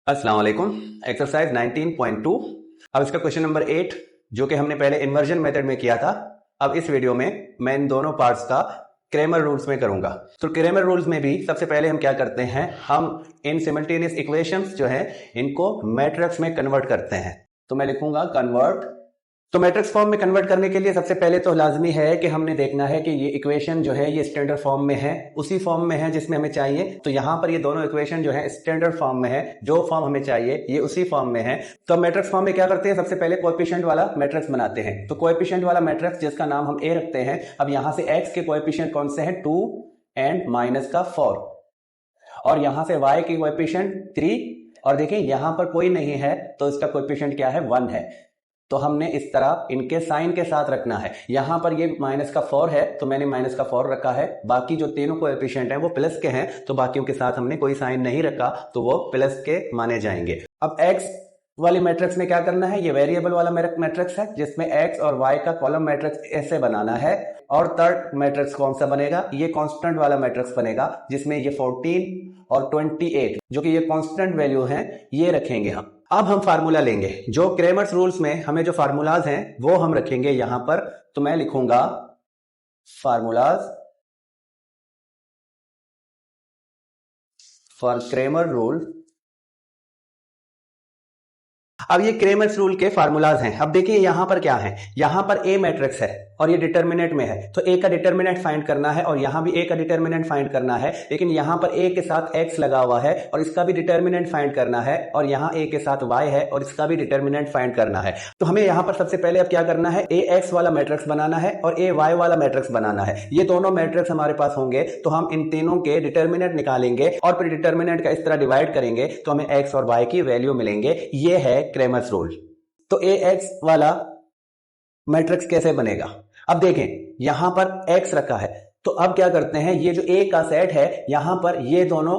अस्सलाम वालेकुम। एक्सरसाइज 19.2। अब इसका क्वेश्चन नंबर 8 जो कि हमने पहले इन्वर्जन मेथड में किया था, अब इस वीडियो में मैं इन दोनों पार्ट्स का क्रेमर रूल्स में करूंगा। तो क्रेमर रूल्स में भी सबसे पहले हम क्या करते हैं, हम इन सिमल्टेनियस इक्वेशंस जो है इनको मैट्रिक्स में कन्वर्ट करते हैं। तो मैं लिखूंगा कन्वर्ट। तो मैट्रिक्स फॉर्म में कन्वर्ट करने के लिए सबसे पहले तो लाजमी है कि हमने देखना है कि ये इक्वेशन जो है ये स्टैंडर्ड फॉर्म में है, उसी फॉर्म में है जिसमें हमें चाहिए। तो यहां पर ये दोनों इक्वेशन जो है स्टैंडर्ड फॉर्म में है, जो फॉर्म हमें चाहिए ये उसी फॉर्म में है। तो मैट्रिक्स फॉर्म में क्या करते हैं, सबसे पहले कोएफिशिएंट वाला मैट्रिक्स बनाते हैं। तो कोएफिशिएंट वाला मैट्रिक्स जिसका नाम हम ए रखते हैं, अब यहां से एक्स के कोएफिशिएंट कौन से हैं, 2 एंड माइनस का 4, और यहां से वाई की कोएफिशिएंट 3, और देखिए यहां पर कोई नहीं है तो इसका कोएफिशिएंट क्या है, 1 है। तो हमने इस तरह इनके साइन के साथ रखना है। यहां पर ये माइनस का 4 है तो मैंने माइनस का 4 रखा है। बाकी जो तीनों कोएफिशिएंट हैं वो प्लस के हैं, तो बाकियों के साथ हमने कोई साइन नहीं रखा, तो वो प्लस के माने जाएंगे। अब एक्स वाली मैट्रिक्स में क्या करना है, ये वेरिएबल वाला मैट्रिक्स है जिसमें एक्स और वाई का कॉलम मैट्रिक्स ऐसे बनाना है। और थर्ड मैट्रिक्स कौन सा बनेगा, ये कांस्टेंट वाला मैट्रिक्स बनेगा जिसमें ये 14 और 28 जो कि ये कांस्टेंट वैल्यू हैं ये रखेंगे हम। अब हम फार्मूला लेंगे, जो क्रेमर्स रूल्स में हमें जो फार्मूलाज हैं वो हम रखेंगे यहां पर। तो मैं लिखूंगा फार्मूलाज फॉर क्रेमर रूल। अब ये क्रेमर्स रूल के फार्मूलाज हैं। अब देखिए यहां पर क्या है, यहां पर ए मैट्रिक्स है और ये डिटर्मिनेंट में है, तो ए का डिटर्मिनेंट फाइंड करना है और यहां भी ए का डिटर्मिनेंट फाइंड करना है। लेकिन यहां पर ए के साथ एक्स लगा हुआ है और इसका भी डिटर्मिनेंट फाइंड करना है, और यहां ए के साथ वाई है और इसका भी डिटर्मिनेंट फाइंड करना है। तो हमें यहां पर सबसे पहले अब क्या करना है, ए एक्स वाला मैट्रिक्स बनाना है और ए वाई वाला मैट्रिक्स बनाना है। ये दोनों मैट्रिक्स हमारे पास होंगे तो हम इन तीनों के डिटर्मिनेंट निकालेंगे और फिर डिटर्मिनेंट का इस तरह डिवाइड करेंगे तो हमें एक्स और वाई की वैल्यू मिलेंगे। ये है क्रेमर्स रूल। तो ए एक्स वाला मैट्रिक्स कैसे बनेगा, अब देखें यहां पर x रखा है, तो अब क्या करते हैं, ये जो a का सेट है यहां पर ये दोनों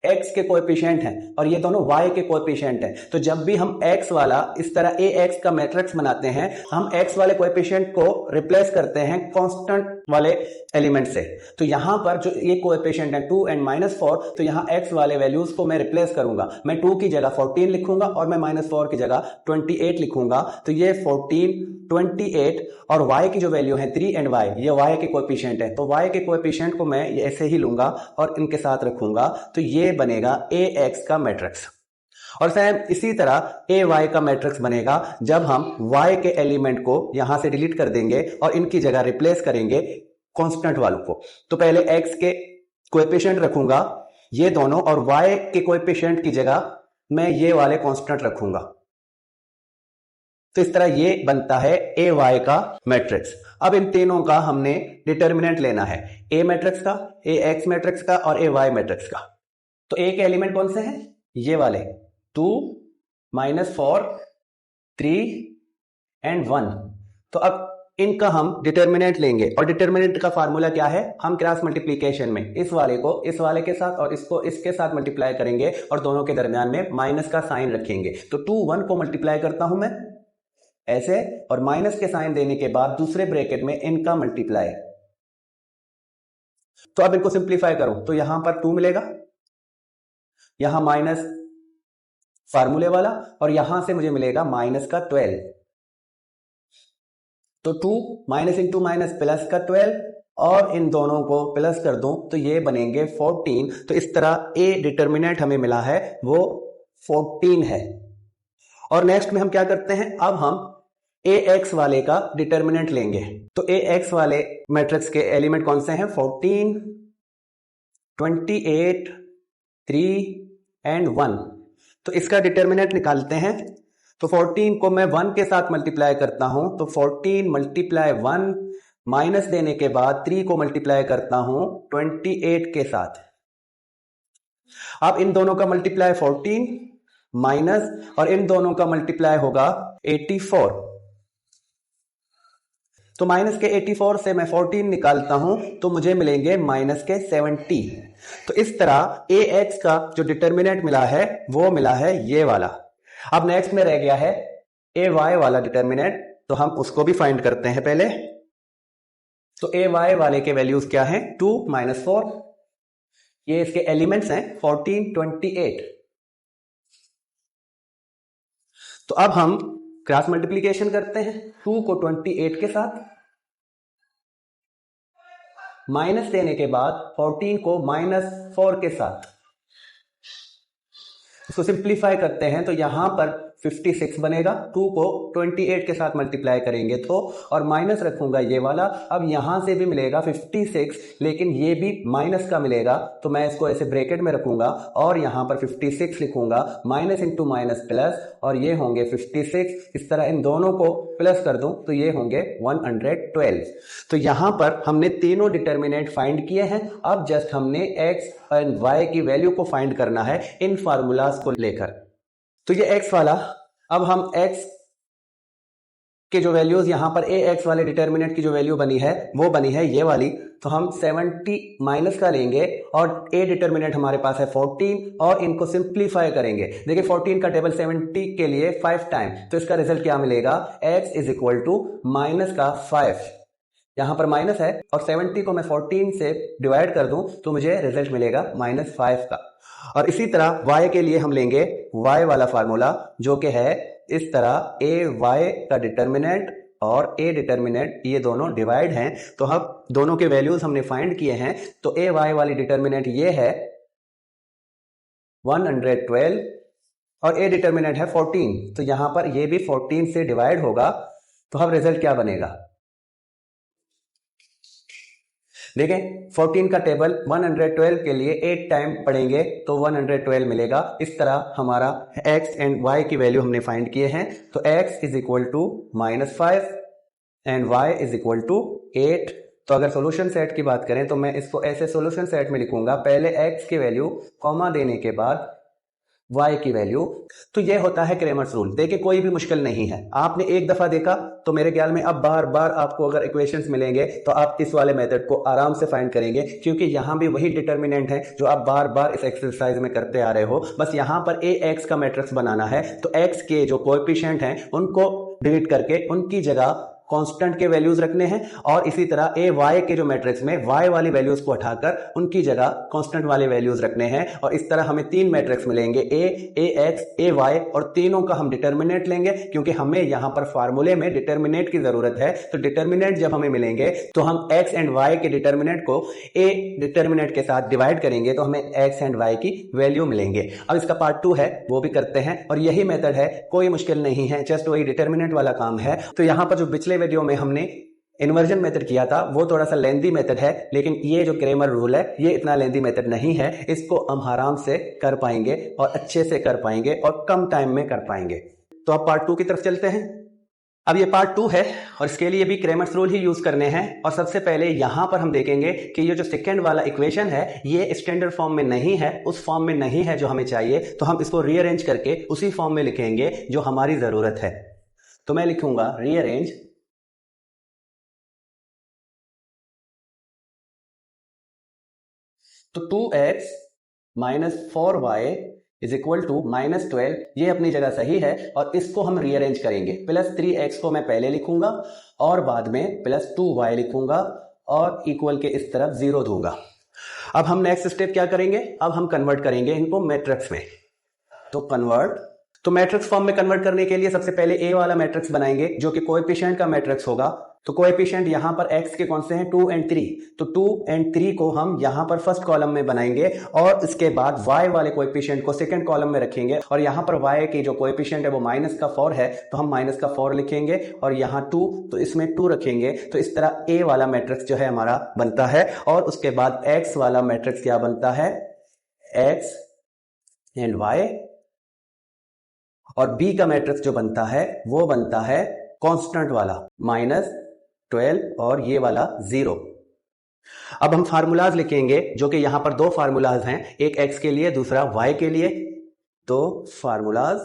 x के कोएफिशिएंट हैं और ये दोनों y के कोएफिशिएंट हैं। तो जब भी हम x वाला इस तरह ax का मैट्रिक्स बनाते हैं, हम x वाले कोएफिशिएंट को रिप्लेस करते हैं कांस्टेंट वाले एलिमेंट से। तो यहां पर जो ये कोएफिशिएंट है 2 एंड -4, तो यहां x वाले वैल्यूज को मैं रिप्लेस करूंगा। मैं 2 की जगह 14 लिखूंगा और मैं -4 की जगह 28 लिखूंगा। तो ये 14, 28 और y की जो वैल्यू है 3 एंड y, ये y के कोएफिशिएंट है, तो y के कोएफिशिएंट को मैं ऐसे ही लूंगा और इनके साथ रखूंगा। तो ये बनेगा ax का मैट्रिक्स। और सेम इसी तरह ay का मैट्रिक्स बनेगा जब हम y के एलिमेंट को यहां से डिलीट कर देंगे और इनकी जगह रिप्लेस करेंगे कांस्टेंट वालों को। तो पहले x के कोएफिशिएंट रखूंगा ये दोनों, और y के कोएफिशिएंट की जगह मैं ये वाले कांस्टेंट रखूंगा। तो इस तरह ये बनता है ए वाई का मैट्रिक्स। अब इन तीनों का हमने डिटर्मिनेंट लेना है, ए मैट्रिक्स का, ए एक्स मैट्रिक्स का और ए वाई मैट्रिक्स का। तो ए के एलिमेंट कौन से हैं, ये वाले 2, -4, 3 एंड 1। तो अब इनका हम डिटर्मिनेंट लेंगे और डिटर्मिनेंट का फार्मूला क्या है, हम क्रॉस मल्टीप्लीकेशन में इस वाले को इस वाले के साथ और इसको इसके साथ मल्टीप्लाई करेंगे और दोनों के दरमियान में माइनस का साइन रखेंगे। तो 2 1 को मल्टीप्लाई करता हूं मैं ऐसे, और माइनस के साइन देने के बाद दूसरे ब्रैकेट में इनका मल्टीप्लाई। तो अब इनको सिंप्लीफाई करूं तो यहां पर 2 मिलेगा, यहां माइनस फार्मूले वाला, और यहां से मुझे मिलेगा माइनस का 12। तो 2 माइनस इंटू माइनस प्लस का 12, और इन दोनों को प्लस कर दूं तो ये बनेंगे 14। तो इस तरह ए डिटर्मिनेंट हमें मिला है वो 14 है। और नेक्स्ट में हम क्या करते हैं, अब हम ए एक्स वाले का डिटर्मिनेंट लेंगे। तो ए एक्स वाले मैट्रिक्स के एलिमेंट कौन से हैं, 14, 28, 3 एंड 1। तो इसका डिटर्मिनेंट निकालते हैं। तो 14 को मैं 1 के साथ मल्टीप्लाई करता हूं, तो 14 मल्टीप्लाई 1, माइनस देने के बाद 3 को मल्टीप्लाई करता हूं 28 के साथ। अब इन दोनों का मल्टीप्लाई 14 माइनस, और इन दोनों का मल्टीप्लाई होगा 84। तो माइनस के 84 से मैं 14 निकालता हूं तो मुझे मिलेंगे माइनस के 70। तो इस तरह ए एक्स का जो डिटर्मिनेंट मिला है वो मिला है ये वाला। अब नेक्स्ट में रह गया है ए वाई वाला डिटर्मिनेंट, तो हम उसको भी फाइंड करते हैं पहले। तो ए वाई वाले के वैल्यूज क्या हैं, 2 -4, ये इसके एलिमेंट्स हैं 14, 28। तो अब हम क्रॉस मल्टीप्लीकेशन करते हैं 2 को 28 के साथ, माइनस देने के बाद 14 को -4 के साथ, इसको सिंप्लीफाई करते हैं तो यहां पर 56 बनेगा। 2 को 28 के साथ मल्टीप्लाई करेंगे तो, और माइनस रखूंगा ये वाला। अब यहां से भी मिलेगा 56, लेकिन ये भी माइनस का मिलेगा, तो मैं इसको ऐसे ब्रैकेट में रखूंगा और यहां पर 56 लिखूंगा, माइनस इंटू माइनस प्लस, और ये होंगे 56। इस तरह इन दोनों को प्लस कर दूं तो ये होंगे 112। तो यहां पर हमने तीनों डिटर्मिनेंट फाइंड किए हैं। अब जस्ट हमने एक्स एंड वाई की वैल्यू को फाइंड करना है इन फार्मूलाज को लेकर। तो ये x वाला, अब हम x के जो वैल्यूज यहां पर ए एक्स वाले डिटर्मिनेंट की जो वैल्यू बनी है वो बनी है ये वाली, तो हम 70 माइनस का लेंगे और ए डिटर्मिनेंट हमारे पास है 14, और इनको सिंप्लीफाई करेंगे। देखिए 14 का टेबल 70 के लिए 5 टाइम, तो इसका रिजल्ट क्या मिलेगा, x is equal to minus का 5, यहां पर माइनस है और 70 को मैं 14 से डिवाइड कर दूं तो मुझे रिजल्ट मिलेगा -5 का। और इसी तरह y के लिए हम लेंगे y वाला फार्मूला, जो कि है इस तरह a y का डिटर्मिनेंट और a डिटर्मिनेंट ये दोनों डिवाइड हैं, तो हम दोनों के वैल्यूज हमने फाइंड किए हैं। तो a y वाली डिटर्मिनेंट ये है 112 और a डिटर्मिनेंट है 14, तो यहां पर ये भी 14 से डिवाइड होगा, तो अब रिजल्ट क्या बनेगा, देखें 14 का टेबल 112 के लिए 8 टाइम पढ़ेंगे तो 112 मिलेगा। इस तरह हमारा x एंड y की वैल्यू हमने फाइंड किए हैं। तो x is equal to -5 and y is equal to 8। तो अगर सॉल्यूशन सेट की बात करें तो मैं इसको ऐसे सॉल्यूशन सेट में लिखूंगा, पहले x की वैल्यू कॉमा देने के बाद y की वैल्यू। तो ये होता है क्रेमर्स रूल। देखिए कोई भी मुश्किल नहीं है, आपने एक दफा देखा तो मेरे ख्याल में अब बार बार आपको अगर इक्वेशंस मिलेंगे तो आप इस वाले मेथड को आराम से फाइंड करेंगे, क्योंकि यहां भी वही डिटर्मिनेंट है जो आप बार बार इस एक्सरसाइज में करते आ रहे हो। बस यहां पर ए एक्स का मैट्रिक्स बनाना है, तो एक्स के जो कोएफिशिएंट हैं उनको डिलीट करके उनकी जगह कांस्टेंट के वैल्यूज रखने हैं, और इसी तरह ए वाई के जो मैट्रिक्स में वाई वाली वैल्यूज को हटाकर उनकी जगह कांस्टेंट वाले वैल्यूज रखने हैं। और इस तरह हमें 3 मैट्रिक्स मिलेंगे, ए एक्स, ए वाई, और तीनों का हम डिटर्मिनेंट लेंगे, क्योंकि हमें यहां पर फार्मूले में डिटर्मिनेंट की जरूरत है। तो डिटर्मिनेंट जब हमें मिलेंगे तो हम एक्स एंड वाई के डिटर्मिनेंट को ए डिटर्मिनेंट के साथ डिवाइड करेंगे, तो हमें एक्स एंड वाई की वैल्यू मिलेंगे। अब इसका पार्ट 2 है, वो भी करते हैं, और यही मेथड है, कोई मुश्किल नहीं है, जस्ट वही डिटर्मिनेंट वाला काम है। तो यहां पर जो पिछले वीडियो में हमने इन्वर्जन मेथड किया था वो थोड़ा सा लेंदी मेथड है, लेकिन ये जो क्रेमर रूल है ये इतना लेंदी मेथड नहीं है, इसको हम आराम से कर पाएंगे और अच्छे से कर पाएंगे और कम टाइम में कर पाएंगे। तो अब पार्ट 2 की तरफ चलते हैं। अब ये पार्ट 2 है और इसके लिए भी क्रेमर्स रूल ही यूज करने हैं। और सबसे पहले यहां पर हम देखेंगे कि ये जो सेकंड वाला इक्वेशन है ये स्टैंडर्ड फॉर्म में नहीं है, उस फॉर्म में नहीं है जो हमें चाहिए, तो हम इसको रीअरेंज करके उसी फॉर्म में लिखेंगे जो हमारी जरूरत है। तो मैं लिखूंगा रीअरेंज, तो 2x - 4y is equal to -12, ये अपनी जगह सही है, और इसको हम रीअरेंज करेंगे। +3x को मैं पहले लिखूंगा और बाद में +2y लिखूंगा और इक्वल के इस तरफ 0 दूंगा। अब हम नेक्स्ट स्टेप क्या करेंगे, अब हम कन्वर्ट करेंगे इनको मैट्रिक्स में। तो कन्वर्ट, तो मैट्रिक्स फॉर्म में कन्वर्ट करने के लिए सबसे पहले ए वाला मैट्रिक्स बनाएंगे जो कि कोएफिशिएंट का मैट्रिक्स होगा। तो कोएफिशिएंट यहां पर x के कौन से हैं, 2 और 3, तो 2 और 3 को हम यहां पर फर्स्ट कॉलम में बनाएंगे और इसके बाद y वाले कोएफिशिएंट को सेकंड कॉलम में रखेंगे, और यहां पर y की जो कोएफिशिएंट है वो -4 है, तो हम -4 लिखेंगे, और यहां 2 तो इसमें 2 रखेंगे। तो इस तरह a वाला मैट्रिक्स जो है हमारा बनता है, और उसके बाद x वाला मैट्रिक्स क्या बनता है, x एंड y, और b का मैट्रिक्स जो बनता है वो बनता है कांस्टेंट वाला -12 और ये वाला 0। अब हम फार्मूलाज लिखेंगे जो कि यहां पर 2 फार्मूलाज हैं, एक x के लिए दूसरा y के लिए। तो फार्मूलाज,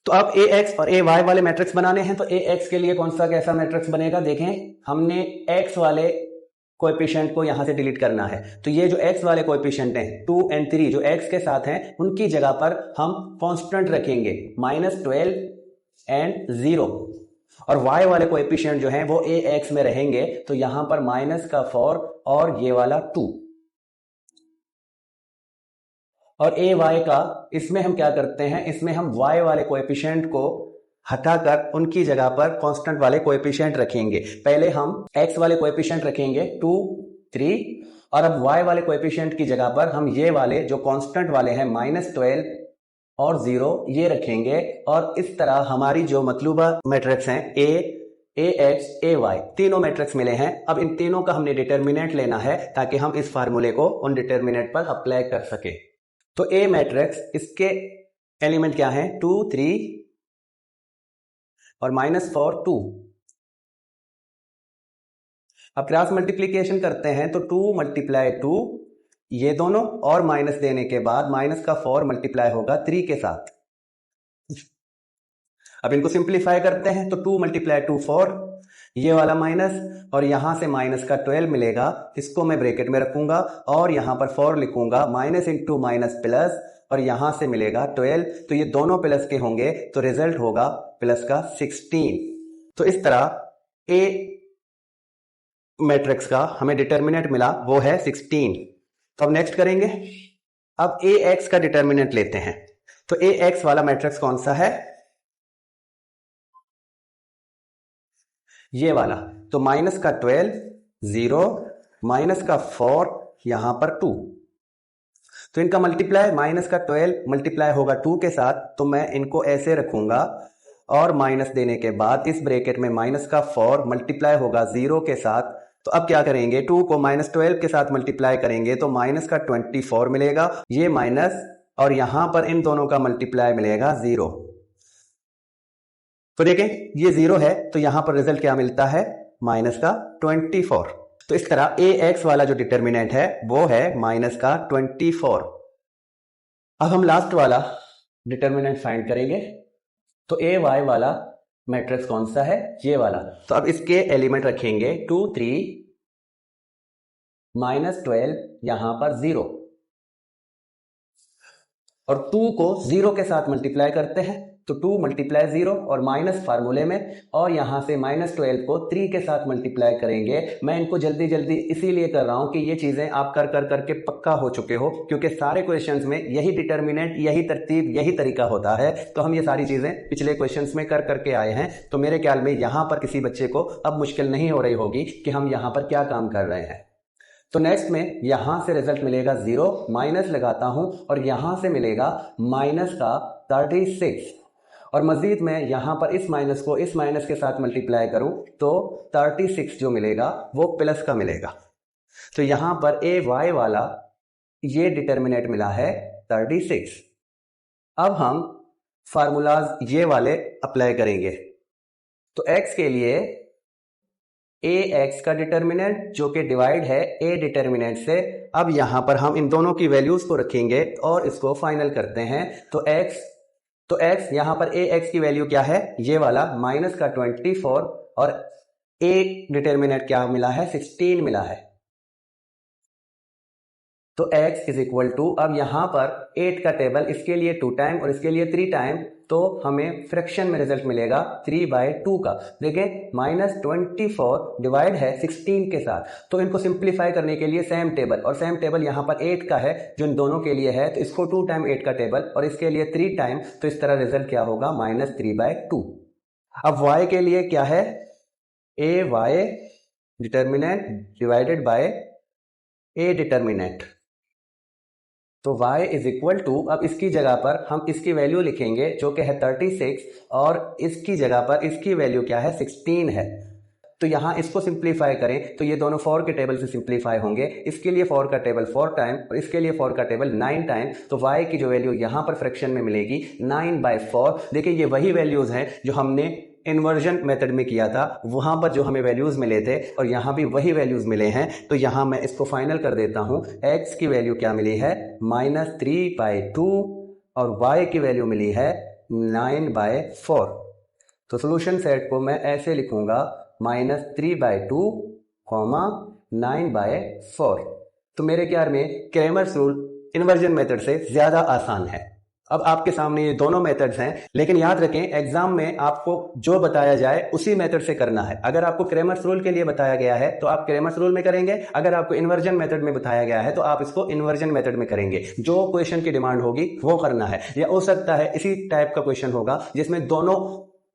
तो अब ax और ay वाले मैट्रिक्स बनाने हैं। तो ax के लिए कौन सा कैसा मैट्रिक्स बनेगा, देखें हमने x वाले कोएफिशिएंट को यहां से डिलीट करना है, तो ये जो x वाले कोएफिशिएंट हैं 2 और 3 जो x के साथ हैं उनकी जगह पर हम कांस्टेंट रखेंगे -12 एंड 0, और y वाले कोएफिशिएंट जो हैं वो ax में रहेंगे, तो यहां पर -4 और ये वाला 2, और ए वाई का, इसमें हम क्या करते हैं, इसमें हम वाई वाले कोएफिशिएंट को हटाकर उनकी जगह पर कांस्टेंट वाले कोएफिशिएंट रखेंगे। पहले हम एक्स वाले कोएफिशिएंट रखेंगे 2, 3, और अब वाई वाले कोएफिशिएंट की जगह पर हम ये वाले जो कांस्टेंट वाले हैं -12 और 0 ये रखेंगे। और इस तरह हमारी जो मतलूबा मैट्रिक्स हैं ए एक्स ए वाई तीनों मैट्रिक्स मिले हैं। अब इन तीनों का हमने डिटर्मिनेंट लेना है ताकि हम इस फार्मूले को उन डिटर्मिनेंट पर अप्लाई कर सके। तो ए मैट्रिक्स, इसके एलिमेंट क्या हैं, 2, 3 और -4, 2। अब क्रॉस मल्टीप्लीकेशन करते हैं तो 2 × 2 ये दोनों, और माइनस देने के बाद माइनस का 4 मल्टीप्लाई होगा 3 के साथ। अब इनको सिंप्लीफाई करते हैं तो 2 × 2 4, ये वाला माइनस, और यहां से माइनस का 12 मिलेगा, इसको मैं ब्रैकेट में रखूंगा और यहां पर 4 लिखूंगा, माइनस इंटू माइनस प्लस, और यहां से मिलेगा 12। तो ये दोनों प्लस के होंगे तो रिजल्ट होगा प्लस का 16। तो इस तरह ए मैट्रिक्स का हमें डिटर्मिनेंट मिला, वो है 16। तो अब नेक्स्ट करेंगे, अब ए एक्स का डिटर्मिनेंट लेते हैं। तो ए एक्स वाला मैट्रिक्स कौन सा है, ये वाला। तो माइनस का 12, 0, माइनस का 4, यहां पर 2। तो इनका मल्टीप्लाई, माइनस का 12 मल्टीप्लाई होगा 2 के साथ, तो मैं इनको ऐसे रखूंगा, और माइनस देने के बाद इस ब्रैकेट में माइनस का 4 मल्टीप्लाई होगा 0 के साथ। तो अब क्या करेंगे, 2 को -12 के साथ मल्टीप्लाई करेंगे तो माइनस का 24 मिलेगा, ये माइनस, और यहां पर इन दोनों का मल्टीप्लाई मिलेगा 0। तो देखें ये 0 है तो यहां पर रिजल्ट क्या मिलता है, माइनस का 24। तो इस तरह ए एक्स वाला जो डिटर्मिनेंट है वो है माइनस का 24। अब हम लास्ट वाला डिटर्मिनेंट फाइंड करेंगे। तो ए वाई वाला मैट्रिक्स कौन सा है, ये वाला। तो अब इसके एलिमेंट रखेंगे 2, 3, -12, यहां पर 0, और 2 को 0 के साथ मल्टीप्लाई करते हैं तो 2 × 0 और माइनस फार्मूले में, और यहां से -12 को 3 के साथ मल्टीप्लाई करेंगे। मैं इनको जल्दी जल्दी इसीलिए कर रहा हूं कि ये चीजें आप कर कर करके पक्का हो चुके हो, क्योंकि सारे क्वेश्चंस में यही डिटर्मिनेंट, यही तरतीब, यही तरीका होता है। तो हम ये सारी चीजें पिछले क्वेश्चंस में कर करके आए हैं। तो मेरे ख्याल में यहां पर किसी बच्चे को अब मुश्किल नहीं हो रही होगी कि हम यहां पर क्या काम कर रहे हैं। तो नेक्स्ट में यहां से रिजल्ट मिलेगा 0, माइनस लगाता हूं, और यहां से मिलेगा माइनस का 36, और मजीद में यहां पर इस माइनस को इस माइनस के साथ मल्टीप्लाई करूं तो 36 जो मिलेगा वो प्लस का मिलेगा। तो यहां पर ए वाई वाला ये डिटर्मिनेंट मिला है 36। अब हम फार्मूलाज ये वाले अप्लाई करेंगे। तो x के लिए ए एक्स का डिटर्मिनेंट जो कि डिवाइड है ए डिटर्मिनेंट से। अब यहां पर हम इन दोनों की वैल्यूज को रखेंगे और इसको फाइनल करते हैं। तो x यहां पर ए एक्स की वैल्यू क्या है, ये वाला माइनस का 24, और ए डिटर्मिनेंट क्या मिला है, 16 मिला है। तो x इज इक्वल टू, अब यहां पर 8 का टेबल, इसके लिए 2 टाइम और इसके लिए 3 टाइम, तो हमें फ्रैक्शन में रिजल्ट मिलेगा 3/2 का। देखें -24 डिवाइड है 16 के साथ, तो इनको सिंप्लीफाई करने के लिए सेम टेबल, और सेम टेबल यहां पर 8 का है जो इन दोनों के लिए है, तो इसको 2 टाइम 8 का टेबल और इसके लिए 3 टाइम, तो इस तरह रिजल्ट क्या होगा, -3/2। अब y के लिए क्या है, A Y determinant divided by A determinant. तो y इज इक्वल टू, अब इसकी जगह पर हम इसकी वैल्यू लिखेंगे जो कि है 36, और इसकी जगह पर इसकी वैल्यू क्या है, 16 है। तो यहां इसको सिंप्लीफाई करें तो ये दोनों 4 के टेबल से सिंप्लीफाई होंगे। इसके लिए 4 का टेबल 4 टाइम और इसके लिए 4 का टेबल 9 टाइम, तो y की जो वैल्यू यहां पर फ्रैक्शन में मिलेगी 9/4। देखिए ये वही वैल्यूज हैं जो हमने इन्वर्जन मेथड में किया था, वहां पर जो हमें वैल्यूज मिले थे, और यहां भी वही वैल्यूज मिले हैं। तो यहां मैं इसको फाइनल कर देता हूं, x की वैल्यू क्या मिली है, -3/2, और y की वैल्यू मिली है 9/4। तो सोल्यूशन सेट को मैं ऐसे लिखूंगा, -3/2, 9/4। तो मेरे ख्याल में क्रैमर्स रूल इन्वर्जन मेथड से ज्यादा आसान है। अब आपके सामने ये दोनों मेथड्स हैं, लेकिन याद रखें एग्जाम में आपको जो बताया जाए उसी मेथड से करना है। अगर आपको क्रेमर्स रूल के लिए बताया गया है तो आप क्रेमर्स रूल में करेंगे, अगर आपको इन्वर्जन मेथड में बताया गया है तो आप इसको इन्वर्जन मेथड में करेंगे। जो क्वेश्चन की डिमांड होगी वो करना है, या हो सकता है इसी टाइप का क्वेश्चन होगा जिसमें दोनों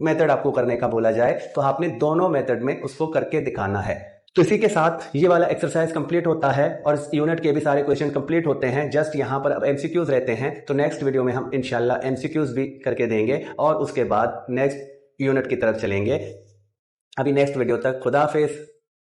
मेथड आपको करने का बोला जाए, तो आपने दोनों मेथड में उसको करके दिखाना है। तो इसी के साथ ये वाला एक्सरसाइज कंप्लीट होता है और इस यूनिट के भी सारे क्वेश्चन कंप्लीट होते हैं। जस्ट यहाँ पर अब एमसीक्यूज रहते हैं, तो नेक्स्ट वीडियो में हम इंशाल्लाह एमसीक्यूज भी करके देंगे और उसके बाद नेक्स्ट यूनिट की तरफ चलेंगे। अभी नेक्स्ट वीडियो तक खुदा हाफिज।